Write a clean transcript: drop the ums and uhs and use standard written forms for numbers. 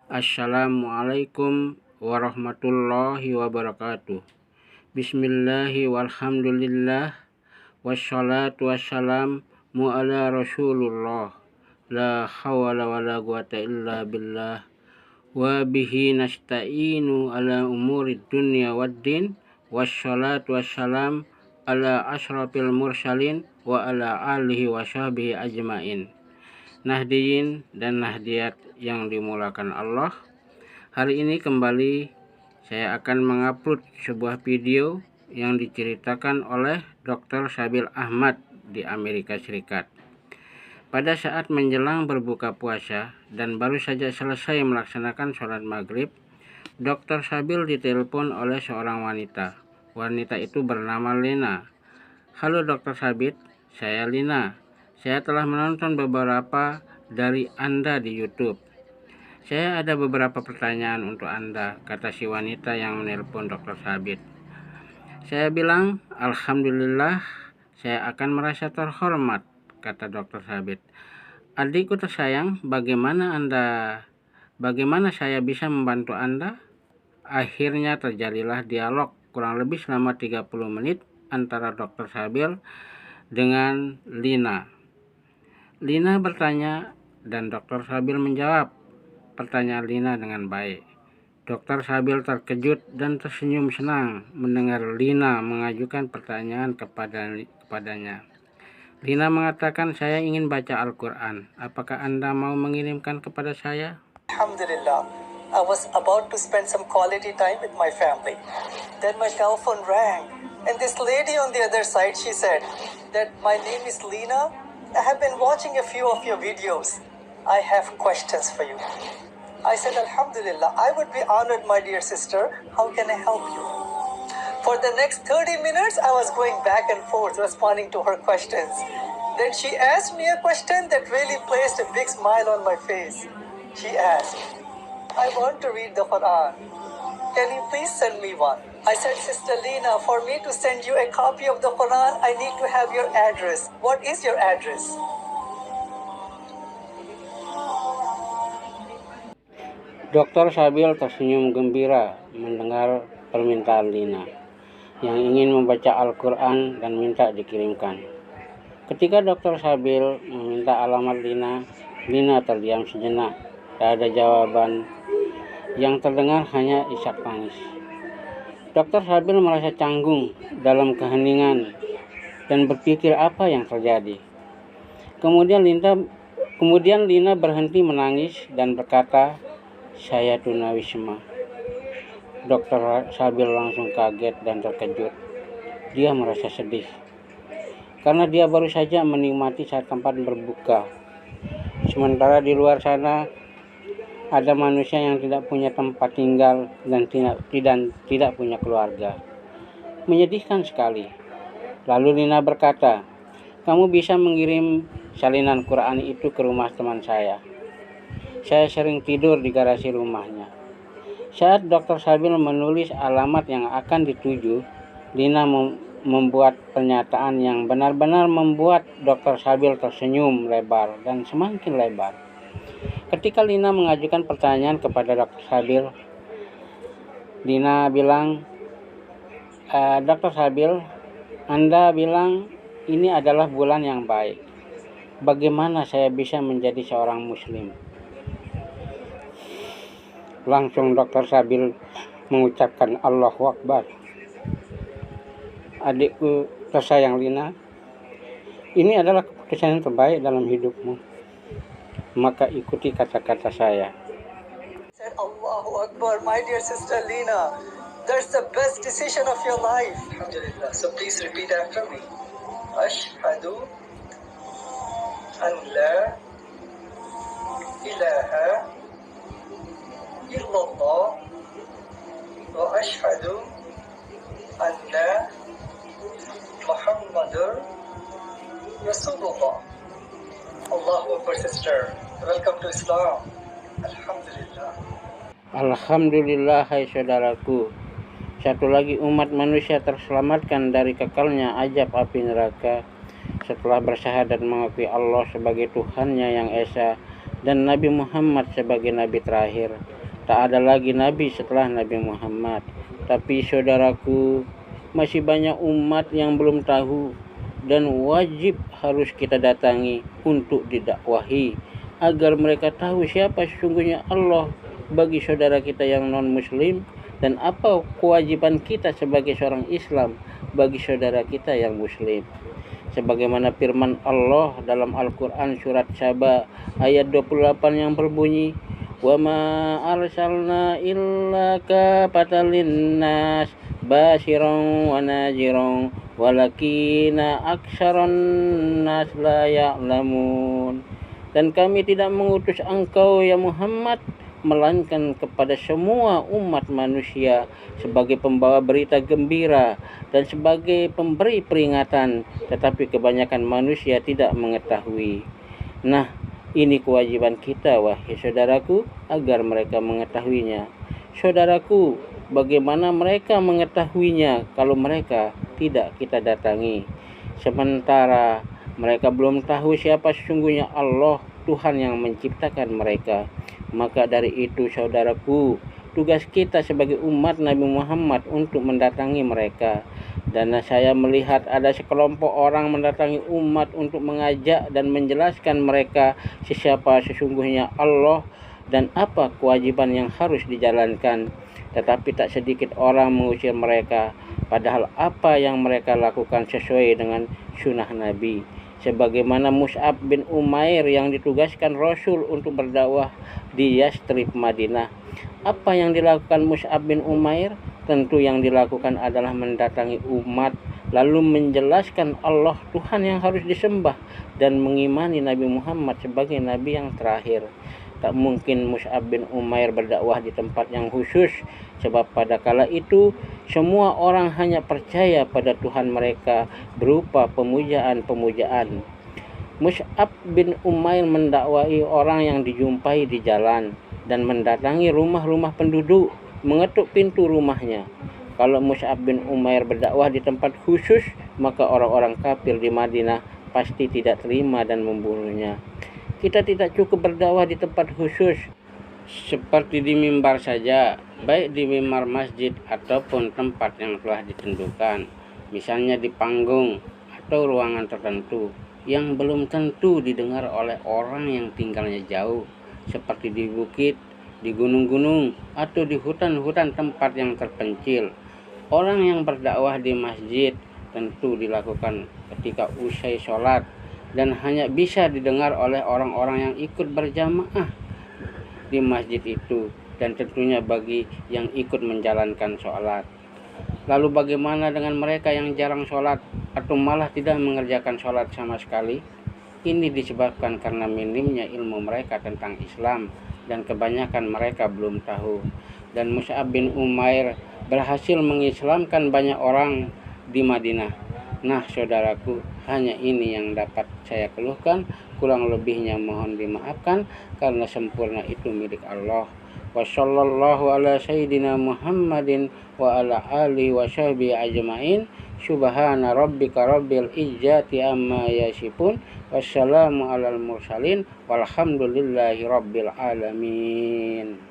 Assalamualaikum warahmatullahi wabarakatuh. Bismillahi walhamdulillah wassalatu wassalamu ala rasulullah. La hawla wala quwata illa billah. Wa bihi nasta'inu ala umurid dunya waddin. Wassalatu wassalam ala ashrafil mursalin wa ala alihi wa sahbihi ajmain. Nahdiyin dan nahdiyat yang dimulakan Allah, hari ini kembali saya akan mengupload sebuah video yang diceritakan oleh Dr. Sabil Ahmad di Amerika Serikat. Pada saat menjelang berbuka puasa dan baru saja selesai melaksanakan sholat maghrib, Dr. Sabil ditelepon oleh seorang wanita. Wanita itu bernama Lina. Halo Dr. Sabil, saya Lina. Saya telah menonton beberapa dari Anda di YouTube. Saya ada beberapa pertanyaan untuk Anda, kata si wanita yang menelpon Dr. Sabit. Saya bilang, Alhamdulillah, saya akan merasa terhormat, kata Dr. Sabit. Adikku tersayang, bagaimana saya bisa membantu Anda? Akhirnya terjadilah dialog kurang lebih selama 30 menit antara Dr. Sabil dengan Lina. Lina bertanya dan Dr. Sabil menjawab pertanyaan Lina dengan baik. Dr. Sabil terkejut dan tersenyum senang mendengar Lina mengajukan pertanyaan kepadanya. Lina mengatakan, saya ingin baca Al-Quran. Apakah Anda mau mengirimkan kepada saya? Alhamdulillah, I was about to spend some quality time with my family. Then my telephone rang, and this lady on the other side, she said that my name is Lina. I have been watching a few of your videos. I have questions for you. I said, Alhamdulillah, I would be honored, my dear sister. How can I help you? For the next 30 minutes, I was going back and forth responding to her questions. Then she asked me a question that really placed a big smile on my face. She asked, I want to read the Quran. Can you please send me one? I said, Sister Lina, for me to send you a copy of the Quran, I need to have your address. What is your address? Dr. Sabil tersenyum gembira mendengar permintaan Lina yang ingin membaca Al-Quran dan minta dikirimkan. Ketika Dr. Sabil meminta alamat Lina, Lina terdiam sejenak. Tak ada jawaban. Yang terdengar hanya isak tangis. Dr. Sabil merasa canggung dalam keheningan dan berpikir apa yang terjadi. Kemudian Lina berhenti menangis dan berkata, saya tunawisma. Dr. Sabil langsung kaget dan terkejut. Dia merasa sedih karena dia baru saja menikmati saat tempat berbuka. Sementara di luar sana ada manusia yang tidak punya tempat tinggal dan tidak punya keluarga. Menyedihkan sekali. Lalu Lina berkata, kamu bisa mengirim salinan Quran itu ke rumah teman saya. Saya sering tidur di garasi rumahnya. Saat Dr. Sabil menulis alamat yang akan dituju, Lina membuat pernyataan yang benar-benar membuat Dr. Sabil tersenyum lebar dan semakin lebar. Ketika Lina mengajukan pertanyaan kepada Dr. Sabil, Lina bilang, Dr. Sabil, Anda bilang ini adalah bulan yang baik. Bagaimana saya bisa menjadi seorang muslim? Langsung Dr. Sabil mengucapkan Allahu Akbar. Adikku tersayang Lina, ini adalah keputusan yang terbaik dalam hidupmu. Maka ikuti kata-kata saya. Said Allahu Akbar, my dear sister Lina. That's the best decision of your life. Alhamdulillah. So please repeat after me. Ashhadu an la ilaha illallah wa ashhadu anna Muhammadur Rasulullah. Allahu Akbar, sister. Welcome to Islam. Alhamdulillah. Alhamdulillah, hai saudaraku. Satu lagi umat manusia terselamatkan dari kekalnya azab api neraka setelah bersyahadat mengakui Allah sebagai Tuhannya yang esa dan Nabi Muhammad sebagai nabi terakhir. Tak ada lagi nabi setelah Nabi Muhammad. Tapi saudaraku, masih banyak umat yang belum tahu dan wajib harus kita datangi untuk didakwahi agar mereka tahu siapa sesungguhnya Allah bagi saudara kita yang non-muslim, dan apa kewajiban kita sebagai seorang Islam bagi saudara kita yang muslim. Sebagaimana firman Allah dalam Al-Quran surat Saba ayat 28 yang berbunyi, "Wa ma arsalna illa kafatan linnas basyiran wa nadhiran walakina aktsaran nas la ya'lamun." Dan kami tidak mengutus engkau ya Muhammad melainkan kepada semua umat manusia sebagai pembawa berita gembira dan sebagai pemberi peringatan, tetapi kebanyakan manusia tidak mengetahui. Nah, ini kewajiban kita wahai saudaraku agar mereka mengetahuinya. Saudaraku, bagaimana mereka mengetahuinya kalau mereka tidak kita datangi? Sementara mereka belum tahu siapa sesungguhnya Allah, Tuhan yang menciptakan mereka. Maka dari itu saudaraku, tugas kita sebagai umat Nabi Muhammad untuk mendatangi mereka. Dan saya melihat ada sekelompok orang mendatangi umat untuk mengajak dan menjelaskan mereka siapa sesungguhnya Allah dan apa kewajiban yang harus dijalankan. Tetapi tak sedikit orang mengusir mereka, padahal apa yang mereka lakukan sesuai dengan sunnah Nabi. Sebagaimana Mus'ab bin Umair yang ditugaskan Rasul untuk berdakwah di Yastrib, Madinah. Apa yang dilakukan Mus'ab bin Umair? Tentu yang dilakukan adalah mendatangi umat, lalu menjelaskan Allah Tuhan yang harus disembah dan mengimani Nabi Muhammad sebagai Nabi yang terakhir. Tak mungkin Mus'ab bin Umair berdakwah di tempat yang khusus, sebab pada kala itu semua orang hanya percaya pada Tuhan mereka berupa pemujaan-pemujaan. Mus'ab bin Umair mendakwai orang yang dijumpai di jalan dan mendatangi rumah-rumah penduduk, mengetuk pintu rumahnya. Kalau Mus'ab bin Umair berdakwah di tempat khusus, maka orang-orang kafir di Madinah pasti tidak terima dan membunuhnya. Kita tidak cukup berdakwah di tempat khusus seperti di mimbar saja, baik di mimbar masjid ataupun tempat yang telah ditentukan, misalnya di panggung atau ruangan tertentu yang belum tentu didengar oleh orang yang tinggalnya jauh, seperti di bukit, di gunung-gunung, atau di hutan-hutan tempat yang terpencil. Orang yang berdakwah di masjid tentu dilakukan ketika usai sholat dan hanya bisa didengar oleh orang-orang yang ikut berjamaah di masjid itu, dan tentunya bagi yang ikut menjalankan sholat. Lalu bagaimana dengan mereka yang jarang sholat atau malah tidak mengerjakan sholat sama sekali? Ini disebabkan karena minimnya ilmu mereka tentang Islam dan kebanyakan mereka belum tahu. Dan Mus'ab bin Umair berhasil mengislamkan banyak orang di Madinah. Nah saudaraku, hanya ini yang dapat saya keluhkan, kurang lebihnya mohon dimaafkan karena sempurna itu milik Allah. Wassallallahu ala sayyidina Muhammadin wa ala alihi wa sahbihi ajma'in. Subhana rabbika rabbil izzati amma yasifun. Wassalamu alal mursalin walhamdulillahi rabbil alamin.